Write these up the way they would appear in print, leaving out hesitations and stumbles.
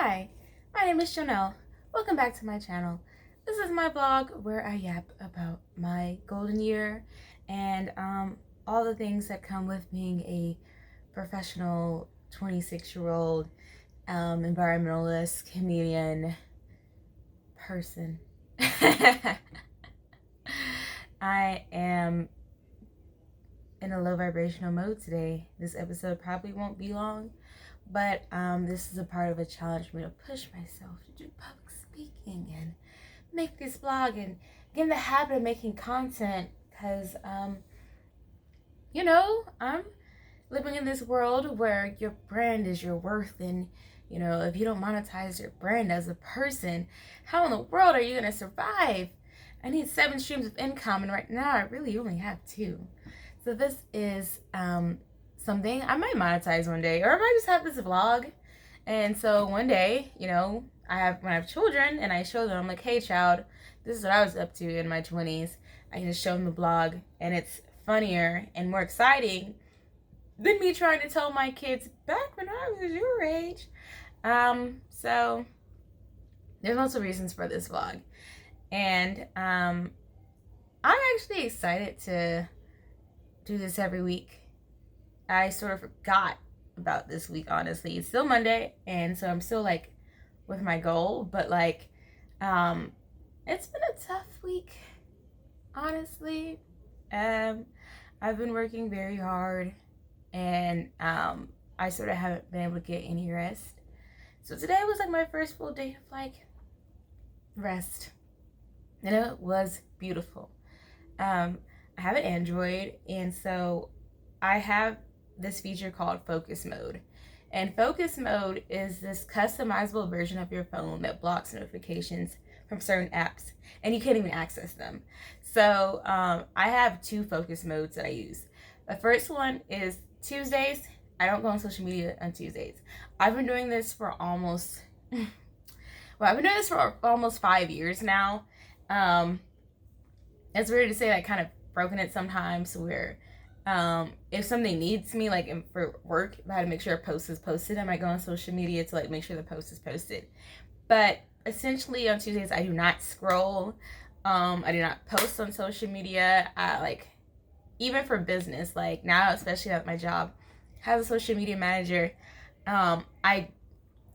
Hi, my name is Chanel. Welcome back to my channel. This is my blog where I yap about my golden year and all the things that come with being a professional 26-year-old environmentalist, comedian, person. I am in a low vibrational mode today. This episode probably won't be long, but this is a part of a challenge for me to push myself to do public speaking and make this blog and get in the habit of making content because, I'm living in this world where your brand is your worth, and if you don't monetize your brand as a person, how in the world are you going to survive? I need 7 streams of income, and right now I really only have 2. So this is something I might monetize one day, or I might just have this vlog. And so one day, when I have children and I show them, I'm like, hey child, this is what I was up to in my 20s. I can just show them the blog, and it's funnier and more exciting than me trying to tell my kids back when I was your age. So there's lots of reasons for this vlog. And I'm actually excited to do this every week. I sort of forgot about this week, honestly. It's still Monday, and so I'm still with my goal, but it's been a tough week, honestly. I've been working very hard, and I sort of haven't been able to get any rest. So today was my first full day of rest, and it was beautiful. I have an Android, and so I have this feature called focus mode. And focus mode is this customizable version of your phone that blocks notifications from certain apps, and you can't even access them. So I have 2 focus modes that I use. The first one is Tuesdays. I don't go on social media on Tuesdays. I've been doing this for almost 5 years now. It's weird to say that, kind of broken it sometimes, where if something needs me, for work, if I had to make sure a post is posted, I might go on social media to make sure the post is posted. But essentially on Tuesdays, I do not scroll. I do not post on social media. Even for business, now, especially at my job has a social media manager, I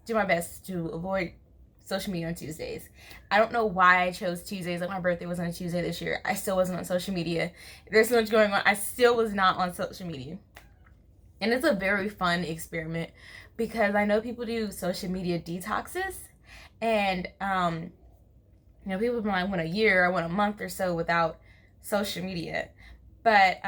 do my best to avoid social media on Tuesdays. I don't know why I chose Tuesdays. My birthday was on a Tuesday this year. I still wasn't on social media. There's so much going on. I still was not on social media. And it's a very fun experiment because I know people do social media detoxes, and people have been I went a year, I went a month or so without social media. But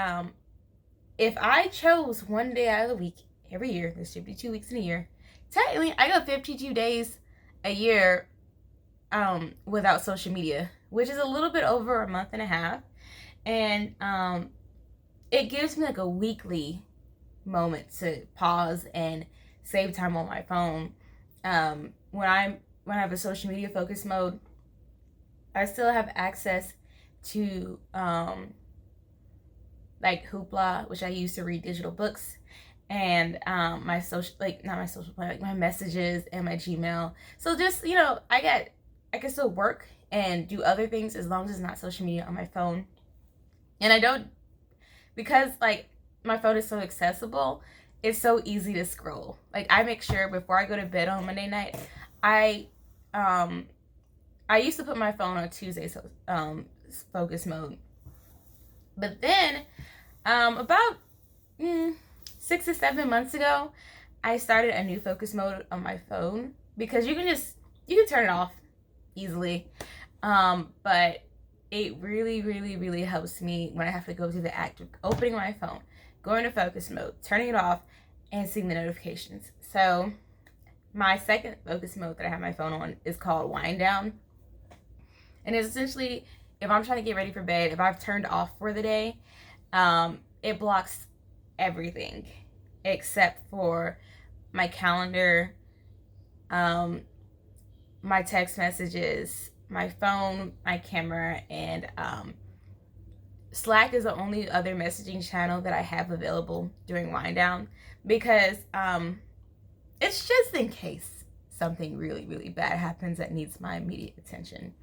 if I chose one day out of the week every year, there's 52 weeks in a year, technically I go 52 days a year without social media, which is a little bit over a month and a half. And it gives me a weekly moment to pause and save time on my phone. When I have a social media focus mode, I still have access to Hoopla, which I use to read digital books, and my social, not my social plan, my messages and my Gmail. So just I can still work and do other things as long as it's not social media on my phone. And I don't, because my phone is so accessible, it's so easy to scroll. I make sure before I go to bed on Monday night, I used to put my phone on Tuesday, so focus mode. But then about 6 to 7 months ago, I started a new focus mode on my phone, because you can turn it off easily, but it really, really, really helps me when I have to go through the act of opening my phone, going to focus mode, turning it off, and seeing the notifications. So my second focus mode that I have my phone on is called wind down, and it's essentially, if I'm trying to get ready for bed, if I've turned off for the day, it blocks everything except for my calendar, my text messages, my phone, my camera, and Slack is the only other messaging channel that I have available during wind down, because it's just in case something really, really bad happens that needs my immediate attention.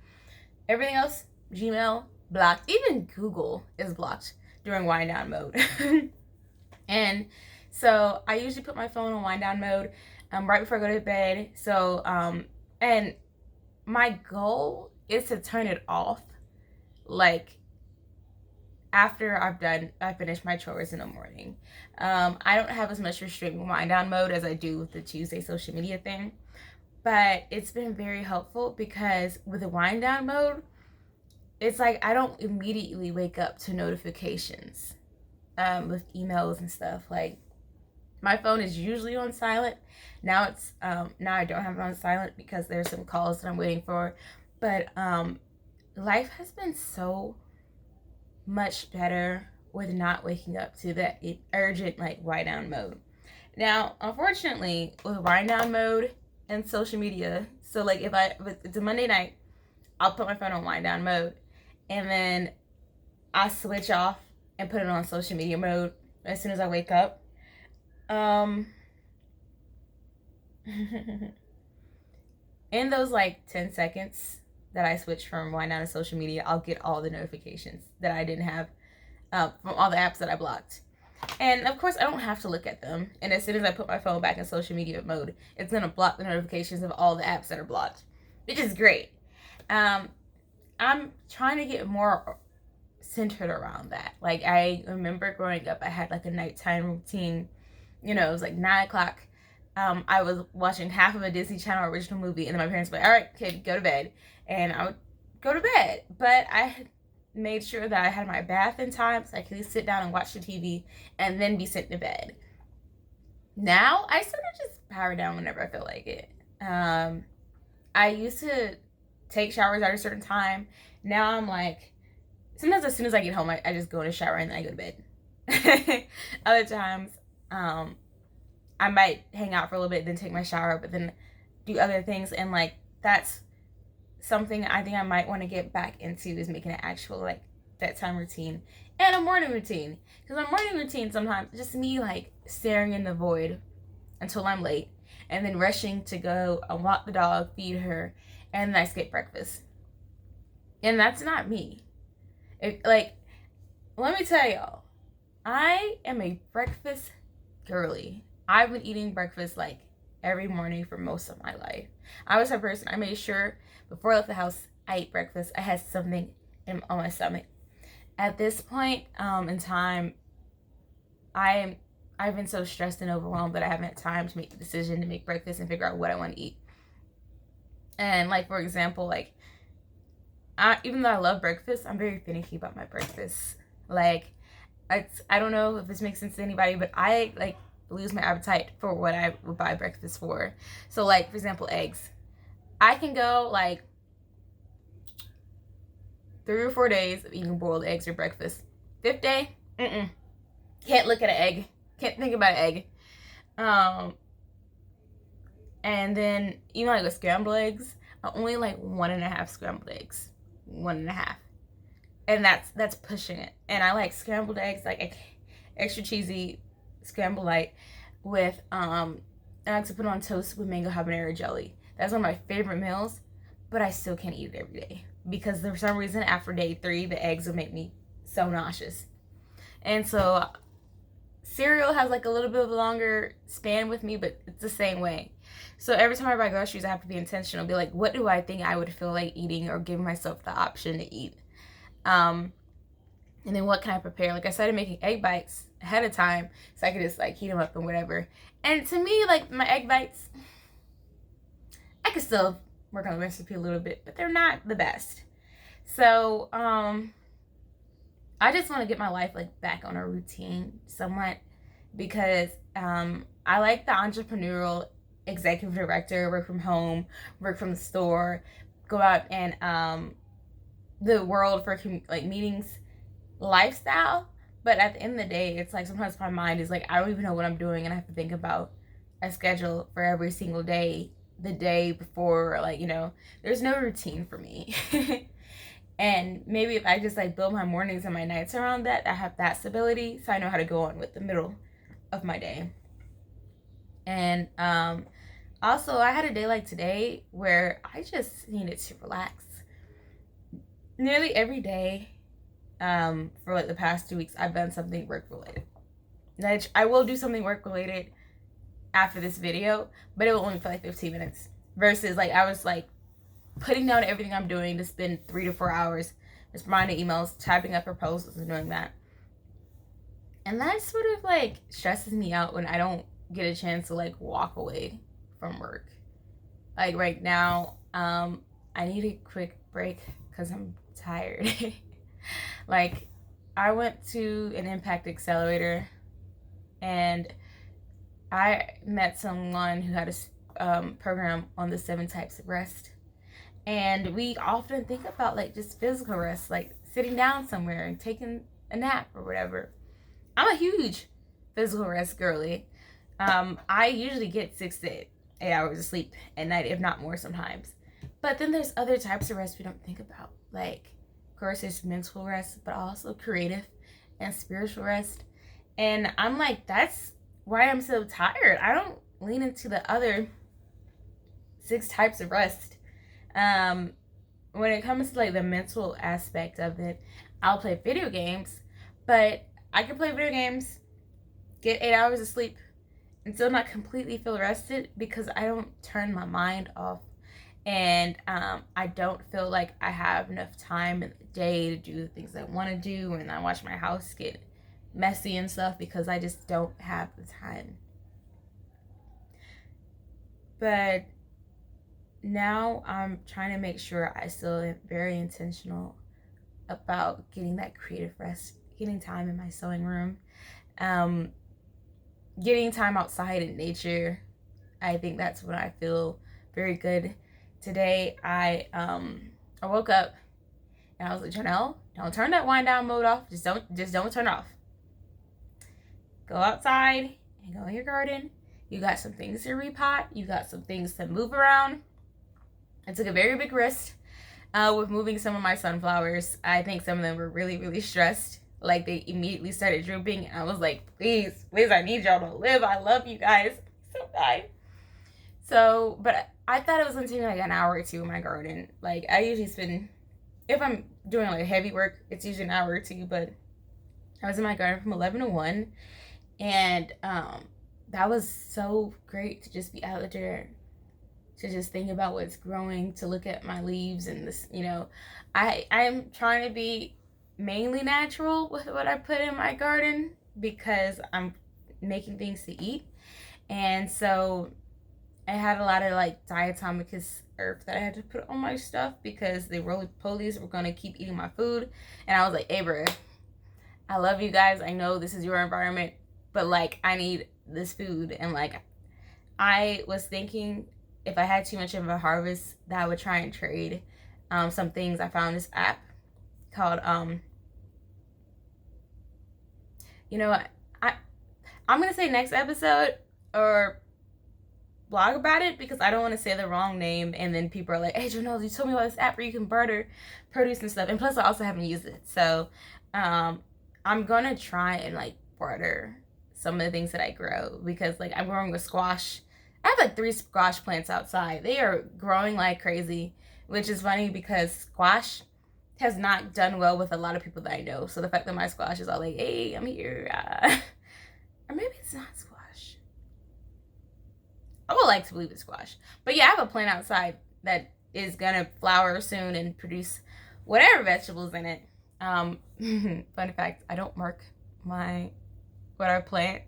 Everything else, Gmail, blocked. Even Google is blocked during wind down mode. And so I usually put my phone on wind down mode right before I go to bed. So, and my goal is to turn it off like after I finish my chores in the morning. I don't have as much restricted wind down mode as I do with the Tuesday social media thing, but it's been very helpful because with the wind down mode, it's like I don't immediately wake up to notifications with emails and stuff. Like my phone is usually on silent. Now it's now I don't have it on silent because there's some calls that I'm waiting for, but life has been so much better with not waking up to that urgent like wind down mode. Now, unfortunately, with wind down mode and social media, so like if it's a Monday night, I'll put my phone on wind down mode, and then I switch off and put it on social media mode as soon as I wake up. In those like 10 seconds that I switch from wind down to social media, I'll get all the notifications that I didn't have from all the apps that I blocked. And of course, I don't have to look at them. And as soon as I put my phone back in social media mode, it's going to block the notifications of all the apps that are blocked, which is great. I'm trying to get more centered around that. Like I remember growing up, I had like a nighttime routine. You know, it was like 9 o'clock. I was watching half of a Disney Channel original movie, and then my parents were like, all right, kid, go to bed. And I would go to bed. But I had made sure that I had my bath in time so I could at least sit down and watch the TV and then be sent to bed. Now, I sort of just power down whenever I feel like it. I used to take showers at a certain time. Now I'm like, sometimes as soon as I get home, I just go in the shower and then I go to bed. Other times, I might hang out for a little bit, then take my shower, but then do other things. And like, that's something I think I might want to get back into, is making an actual like bedtime routine and a morning routine. Because my morning routine sometimes just me like staring in the void until I'm late, and then rushing to go and walk the dog, feed her, and then I skip breakfast. And that's not me. Like, let me tell y'all, I am a breakfast girly. I've been eating breakfast like every morning for most of my life. I was a person, I made sure before I left the house, I ate breakfast. I had something on my stomach. At this point in time, I've been so stressed and overwhelmed that I haven't had time to make the decision to make breakfast and figure out what I want to eat. And like, for example, like, even though I love breakfast, I'm very finicky about my breakfast. Like, I don't know if this makes sense to anybody, but I like lose my appetite for what I would buy breakfast for. So like, for example, eggs. I can go like 3 or 4 days of eating boiled eggs for breakfast. 5th day, can't look at an egg. Can't think about an egg. And then even like with scrambled eggs, I only like 1.5 scrambled eggs. 1.5. And that's pushing it. And I like scrambled eggs, like extra cheesy scrambled light with I like to put on toast with mango habanero jelly. That's one of my favorite meals, but I still can't eat it every day because for some reason after day 3 the eggs will make me so nauseous. And so cereal has like a little bit of a longer span with me, but it's the same way. So every time I buy groceries, I have to be intentional. Be like, what do I think I would feel like eating, or give myself the option to eat? And then what can I prepare? Like I started making egg bites ahead of time so I could just like heat them up and whatever. And to me, like my egg bites, I could still work on the recipe a little bit, but they're not the best. So I just want to get my life like back on a routine somewhat, because I like the entrepreneurial executive director, work from home, work from the store, go out and the world for like meetings lifestyle. But at the end of the day, it's like sometimes my mind is like, I don't even know what I'm doing, and I have to think about a schedule for every single day, the day before, like, you know, there's no routine for me. And maybe if I just like build my mornings and my nights around that, I have that stability, so I know how to go on with the middle of my day. And Also, I had a day like today where I just needed to relax. Nearly every day, for like the past 2 weeks, I've done something work related. I will do something work related after this video, but it will only for like 15 minutes. Versus like I was like putting down everything I'm doing to spend 3 to 4 hours responding to emails, typing up proposals, and doing that. And that sort of like stresses me out when I don't get a chance to like walk away from work. Like right now, I need a quick break because I'm tired. Like I went to an impact accelerator and I met someone who had a program on the 7 types of rest. And we often think about like just physical rest, like sitting down somewhere and taking a nap or whatever. I'm a huge physical rest girly. I usually get 6 to 8 hours of sleep at night, if not more sometimes. But then there's other types of rest we don't think about. Like, of course, there's mental rest, but also creative and spiritual rest. And I'm like, that's why I'm so tired. I don't lean into the other 6 types of rest. When it comes to like the mental aspect of it, I'll play video games, but I can play video games, get 8 hours of sleep, and still not completely feel rested because I don't turn my mind off. And I don't feel like I have enough time in the day to do the things I want to do, and I watch my house get messy and stuff because I just don't have the time. But now I'm trying to make sure I still am very intentional about getting that creative rest, getting time in my sewing room, getting time outside in nature. I think that's when I feel very good. Today I woke up and I was like, Janelle, don't turn that wind down mode off. Just don't turn it off. Go outside and go in your garden. You got some things to repot. You got some things to move around. I took a very big risk with moving some of my sunflowers. I think some of them were really, really stressed. Like they immediately started drooping. I was like, please, I need y'all to live. I love you guys. So bad. So, but I thought it was going to take me like an hour or two in my garden. Like I usually spend, if I'm doing like heavy work, it's usually an hour or two. But I was in my garden from 11 to 1. And that was so great to just be out there, to just think about what's growing, to look at my leaves and this, I'm trying to be mainly natural with what I put in my garden because I'm making things to eat. And so I had a lot of like diatomicus earth that I had to put on my stuff because the roly-polies were going to keep eating my food. And I was like, hey, bro, I love you guys. I know this is your environment, but like I need this food. And like I was thinking if I had too much of a harvest that I would try and trade some things. I found this app called you know what, I'm gonna say next episode or blog about it because I don't want to say the wrong name and then people are like, hey Janelle, you told me about this app where you can barter produce and stuff, and plus I also haven't used it. So I'm gonna try and like barter some of the things that I grow because like I'm growing a squash. I have like 3 squash plants outside. They are growing like crazy, which is funny because squash has not done well with a lot of people that I know. So the fact that my squash is all like, hey, I'm here. Or maybe it's not squash. I would like to believe it's squash. But yeah, I have a plant outside that is going to flower soon and produce whatever vegetables in it. Fun fact, I don't mark what I plant.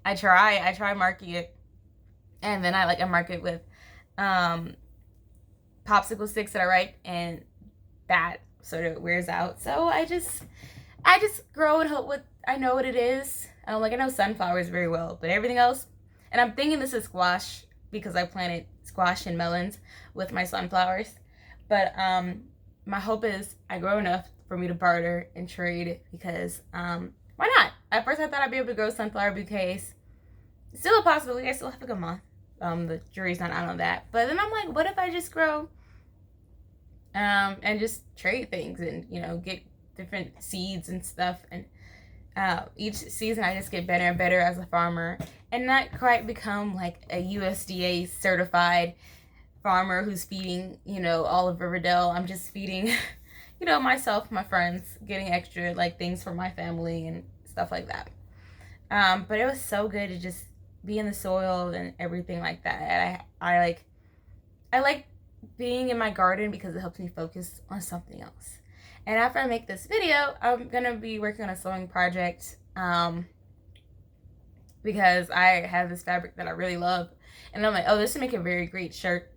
I try marking it. And then I mark it with popsicle sticks that I write, and that sort of wears out. So I just grow and hope what I know what it is. I know sunflowers very well, but everything else, and I'm thinking this is squash because I planted squash and melons with my sunflowers. But my hope is I grow enough for me to barter and trade because why not? At first I thought I'd be able to grow sunflower bouquets. Still a possibility. I still have like a month. The jury's not out on that. But then I'm like, what if I just grow and just trade things and, get different seeds and stuff. And Each season I just get better and better as a farmer, and not quite become like a USDA certified farmer who's feeding, all of Riverdale. I'm just feeding, myself, my friends, getting extra like things for my family and stuff like that. But it was so good to just be in the soil and everything like that. And I like being in my garden because it helps me focus on something else. And after I make this video, I'm gonna be working on a sewing project, because I have this fabric that I really love, and I'm like, oh, this would make a very great shirt,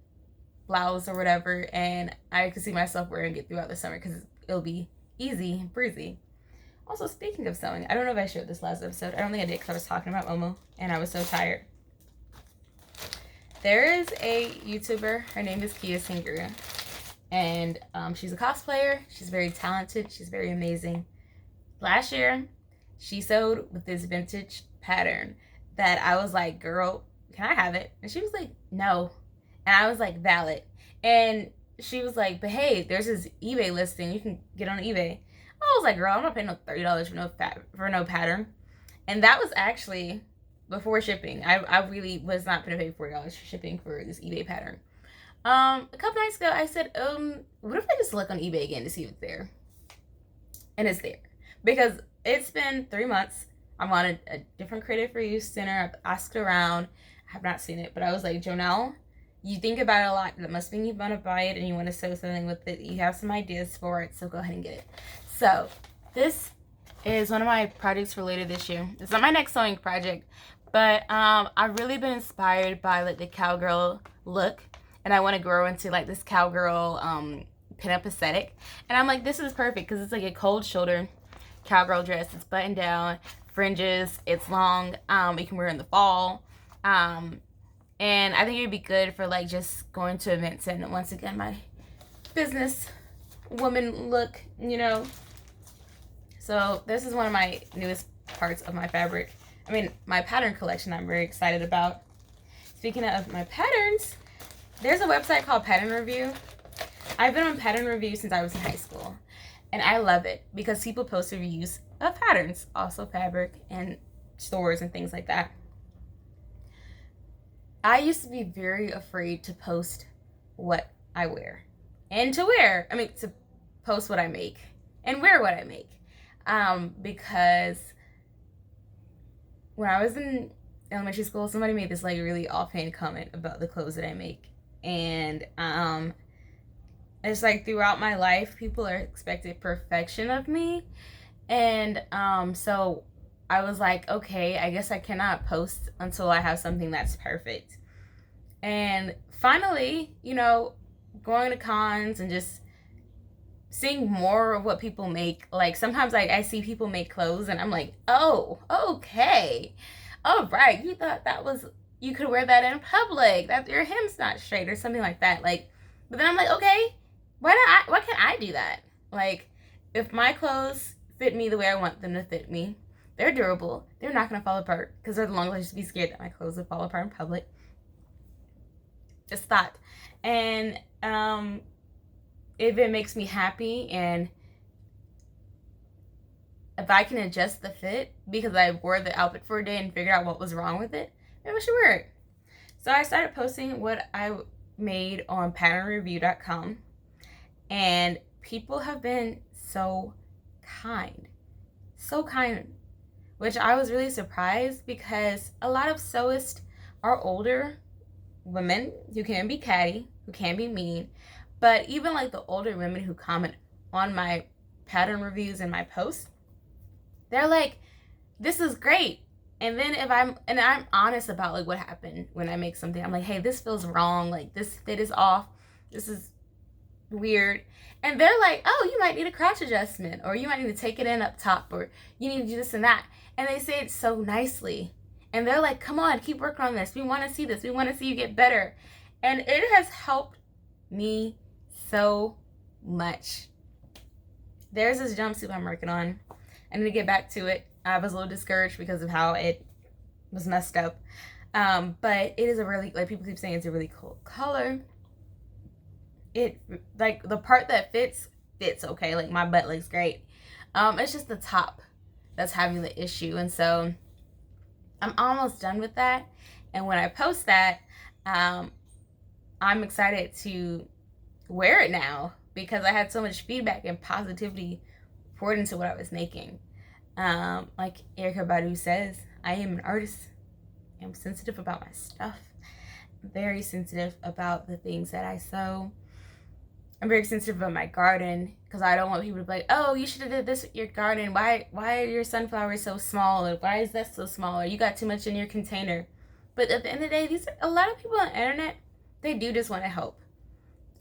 blouse, or whatever, and I can see myself wearing it throughout the summer because it'll be easy and breezy. Also, speaking of sewing, I don't know if I showed this last episode. I don't think I did because I was talking about Momo and I was so tired. There is a YouTuber, her name is Kia Singer, and she's a cosplayer. She's very talented. She's very amazing. Last year, she sewed with this vintage pattern that I was like, girl, can I have it? And she was like, no. And I was like, valid. And she was like, but hey, there's this eBay listing. You can get on eBay. I was like, girl, I'm not paying no $30 for no pattern. And that was actually before shipping. I really was not going to pay $40 for shipping for this eBay pattern. A couple nights ago, I said, what if I just look on eBay again to see if it's there? And it's there. Because it's been 3 months. I'm on a different Creative for You center. I've asked around. I have not seen it. But I was like, Jonelle, you think about it a lot. That must mean you want to buy it and you want to sew something with it. You have some ideas for it. So go ahead and get it. So this is one of my projects for later this year. It's not my next sewing project. But I've really been inspired by like the cowgirl look. And I want to grow into like this cowgirl pinup aesthetic. And I'm like, this is perfect because it's like a cold shoulder cowgirl dress. It's buttoned down, fringes, it's long. You can wear it in the fall. And I think it'd be good for like just going to events and once again my business woman look, So this is one of my newest parts of my fabric. I mean, my pattern collection I'm very excited about. Speaking of my patterns, there's a website called Pattern Review. I've been on Pattern Review since I was in high school. And I love it because people post reviews of patterns, also fabric and stores and things like that. I used to be very afraid to post what I wear. And to post what I make and wear what I make. Because when I was in elementary school, somebody made this like really offhand comment about the clothes that I make. And it's like throughout my life, people are expected perfection of me. And so I was like, okay, I guess I cannot post until I have something that's perfect. And finally, going to cons and just seeing more of what people make. Like sometimes I see people make clothes and I'm like, oh, okay. All right. You thought you could wear that in public, that your hem's not straight or something like that. Like, but then I'm like, okay, why can't I do that? Like, if my clothes fit me the way I want them to fit me, they're durable, they're not going to fall apart because they're the longest I used to be scared that my clothes would fall apart in public. Just thought. And if it makes me happy and if I can adjust the fit because I wore the outfit for a day and figured out what was wrong with it, maybe I should wear it. So I started posting what I made on patternreview.com, and people have been so kind, which I was really surprised because a lot of sewists are older women who can be catty, who can be mean, but even like the older women who comment on my pattern reviews and my posts, they're like, this is great. And then I'm honest about like what happened when I make something. I'm like, hey, this feels wrong. Like this fit is off. This is weird. And they're like, oh, you might need a crotch adjustment, or you might need to take it in up top, or you need to do this and that. And they say it so nicely. And they're like, come on, keep working on this. We want to see this. We want to see you get better. And it has helped me so much. There's this jumpsuit I'm working on. I need to get back to it. I was a little discouraged because of how it was messed up. But it is a really, like people keep saying it's a really cool color. It, like the part that fits okay. Like my butt looks great. It's just the top that's having the issue. And so I'm almost done with that. And when I post that, I'm excited to wear it now because I had so much feedback and positivity poured into what I was making. Like Erykah Badu says, I am an artist. I'm sensitive about my stuff. I'm very sensitive about the things that I sew. I'm very sensitive about my garden because I don't want people to be like, oh, you should have did this with your garden. Why are your sunflowers so small? Or why is that so small? Or you got too much in your container. But at the end of the day, these are, a lot of people on the internet, they do just want to help.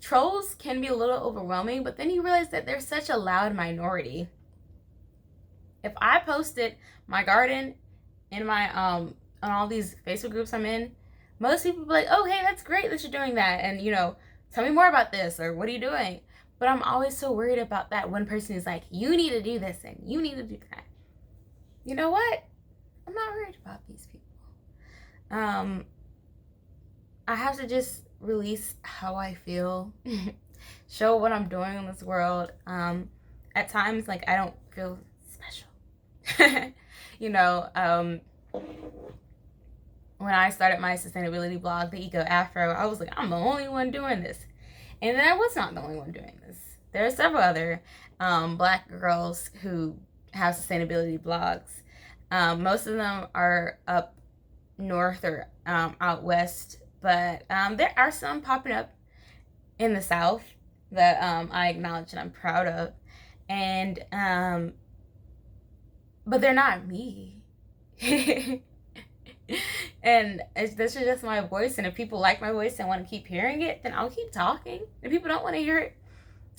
Trolls can be a little overwhelming, but then you realize that they're such a loud minority. If I posted my garden in my on all these Facebook groups I'm in, most people be like, oh, hey, that's great that you're doing that. And, tell me more about this, or what are you doing? But I'm always so worried about that one person who's like, you need to do this and you need to do that. You know what? I'm not worried about these people. I have to just release how I feel, show what I'm doing in this world. At times, like, I don't feel special. When I started my sustainability blog, the Eco Afro, I was like, I'm the only one doing this. And then I was not the only one doing this. There are several other Black girls who have sustainability blogs. Most of them are up north or out west, but there are some popping up in the South that I acknowledge and I'm proud of. And but they're not me. And this is just my voice, and if people like my voice and want to keep hearing it, then I'll keep talking. If people don't want to hear it,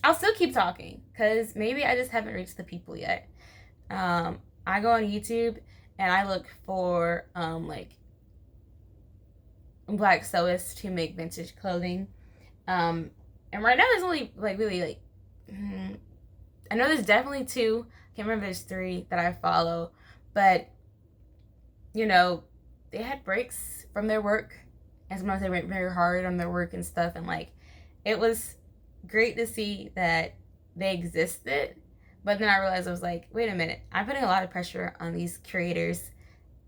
I'll still keep talking, because maybe I just haven't reached the people yet. I go on YouTube and I look for like Black sewists who make vintage clothing, and right now there's only really I know there's definitely 2, I can't remember, there's 3 that I follow, but they had breaks from their work, and sometimes they went very hard on their work and stuff, and it was great to see that they existed. But then I realized, I was like, wait a minute, I'm putting a lot of pressure on these creators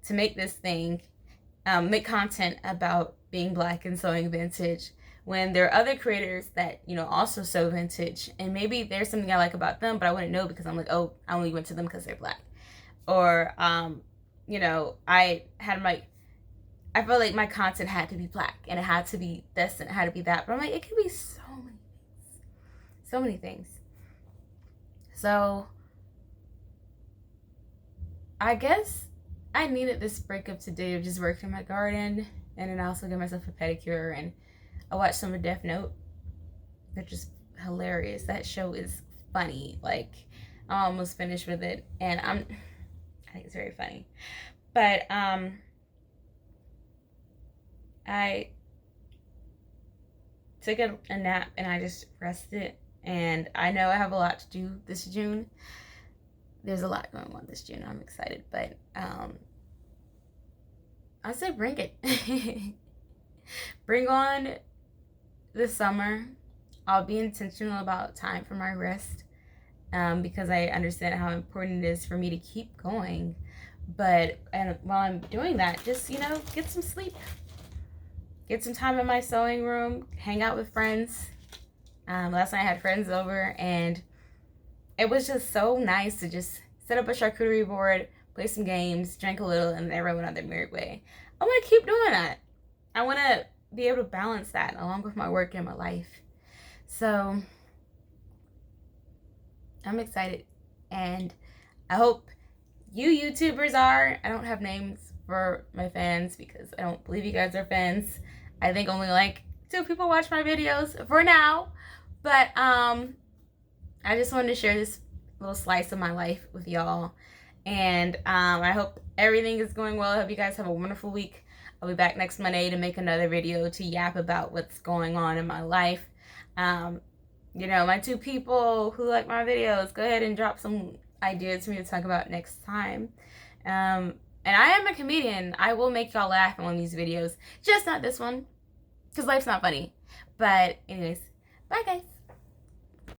to make this thing, make content about being Black and sewing vintage, when there are other creators that also sew vintage, and maybe there's something I like about them, but I wouldn't know because I'm like, oh, I only went to them because they're Black. Or I felt like my content had to be Black, and it had to be this, and it had to be that. But I'm like, it could be so many things. So I guess I needed this breakup today of just working in my garden, and then I also gave myself a pedicure, and I watched some of Death Note. They're just hilarious. That show is funny. I'm almost finished with it, and I think it's very funny. But I took a nap and I just rested, and I know I have a lot to do this June. There's a lot going on this June. I'm excited, but I say bring it. Bring on the summer. I'll be intentional about time for my rest, because I understand how important it is for me to keep going. But while I'm doing that, just get some sleep, get some time in my sewing room, hang out with friends. Last night I had friends over, and it was just so nice to just set up a charcuterie board, play some games, drink a little, and everyone went on their merry way. I want to keep doing that. I want to be able to balance that along with my work and my life. So I'm excited, and I hope you YouTubers are. I don't have names for my fans because I don't believe you guys are fans. I think only 2 people watch my videos for now. But I just wanted to share this little slice of my life with y'all. And I hope everything is going well. I hope you guys have a wonderful week. I'll be back next Monday to make another video to yap about what's going on in my life. My 2 people who like my videos, go ahead and drop some ideas for me to talk about next time. And I am a comedian. I will make y'all laugh on these videos. Just not this one, because life's not funny. But anyways, bye guys.